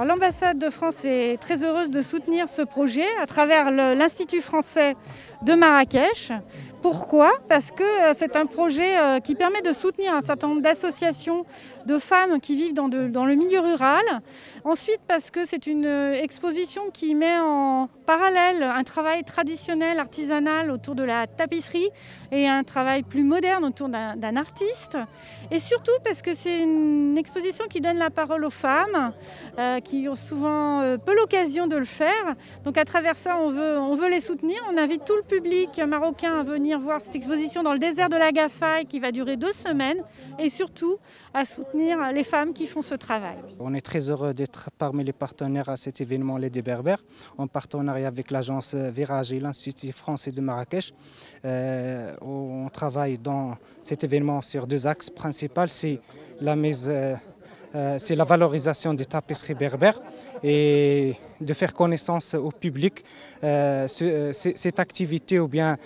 Alors l'ambassade de France est très heureuse de soutenir ce projet à travers l'Institut français de Marrakech. Pourquoi? Parce que c'est un projet qui permet de soutenir un certain nombre d'associations de femmes qui vivent dans le milieu rural. Ensuite, parce que c'est une exposition qui met en parallèle un travail traditionnel, artisanal autour de la tapisserie et un travail plus moderne autour d'un artiste. Et surtout parce que c'est une exposition qui donne la parole aux femmes qui ont souvent peu l'occasion de le faire. Donc à travers ça, on veut les soutenir. On invite tout le public marocain à venir voir cette exposition dans le désert de la Gafaï qui va durer 2 semaines et surtout à soutenir les femmes qui font ce travail. On est très heureux d'être parmi les partenaires à cet événement Les Berbères, en partenariat avec l'agence Virage et l'Institut français de Marrakech. On travaille dans cet événement sur 2 axes principaux. C'est la valorisation des tapisseries berbères et de faire connaissance au public cette activité ou bien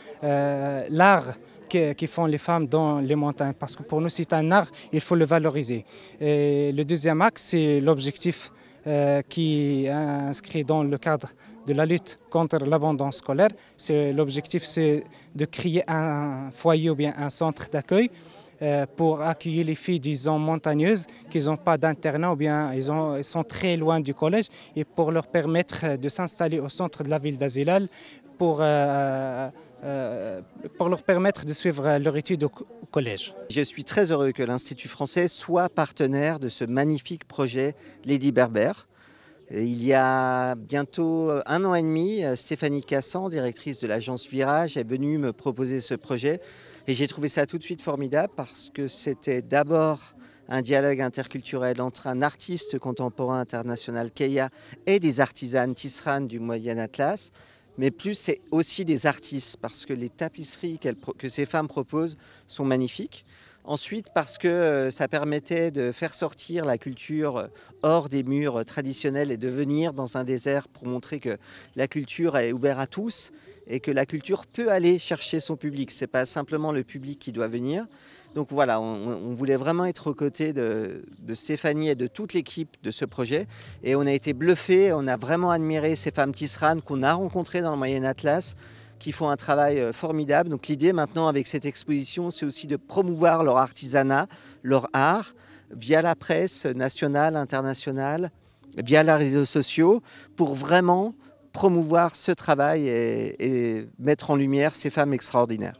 l'art qui font les femmes dans les montagnes. Parce que pour nous, c'est un art, il faut le valoriser. Et le deuxième axe, c'est l'objectif qui est inscrit dans le cadre de la lutte contre l'abandon scolaire. L'objectif, c'est de créer un foyer ou bien un centre d'accueil pour accueillir les filles, disons, montagneuses, qui n'ont pas d'internat ou bien ils sont très loin du collège, et pour leur permettre de s'installer au centre de la ville d'Azilal pour leur permettre de suivre leur étude au collège. Je suis très heureux que l'Institut français soit partenaire de ce magnifique projet Lady Berbère. Il y a bientôt 1 an et demi, Stéphanie Cassan, directrice de l'agence Virage, est venue me proposer ce projet. Et j'ai trouvé ça tout de suite formidable parce que c'était d'abord un dialogue interculturel entre un artiste contemporain international, Keia, et des artisanes tisserandes du Moyen Atlas. Mais plus, c'est aussi des artistes parce que les tapisseries que ces femmes proposent sont magnifiques. Ensuite, parce que ça permettait de faire sortir la culture hors des murs traditionnels et de venir dans un désert pour montrer que la culture est ouverte à tous et que la culture peut aller chercher son public. Ce n'est pas simplement le public qui doit venir. Donc voilà, on voulait vraiment être aux côtés de Stéphanie et de toute l'équipe de ce projet. Et on a été bluffés, on a vraiment admiré ces femmes tisseranes qu'on a rencontrées dans le Moyen Atlas, qui font un travail formidable. Donc l'idée maintenant avec cette exposition, c'est aussi de promouvoir leur artisanat, leur art, via la presse nationale, internationale, via les réseaux sociaux, pour vraiment promouvoir ce travail et mettre en lumière ces femmes extraordinaires.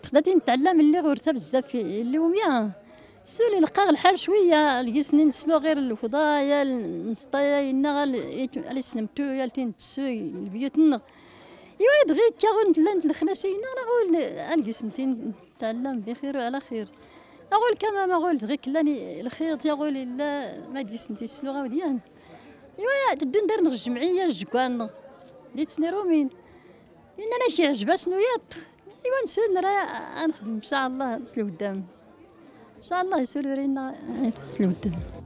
تقدري نتعلم اللي غورتها بزاف اليوميا سولي لقى الحال شويه لقيسني نسلو غير الفضايا نسطايا نغال علاش نمتو يا لتين تسوي البيوت نغ يوا دغي كاغون تلانت الخناشينا نقول القيس نتين نتعلم بخير وعلى خير اقول كما ما قلت غير كلاني الخير تيقول لا ما تقيس نتي سلو غاوديان يوا تدون دار الجمعيه الجكوان ديت سنيرومين ان انا شي عجبه سنويات ايوا نسول راه غنخدم ان شاء الله سلو قدام ان شاء الله يسول رينا سلو قدام.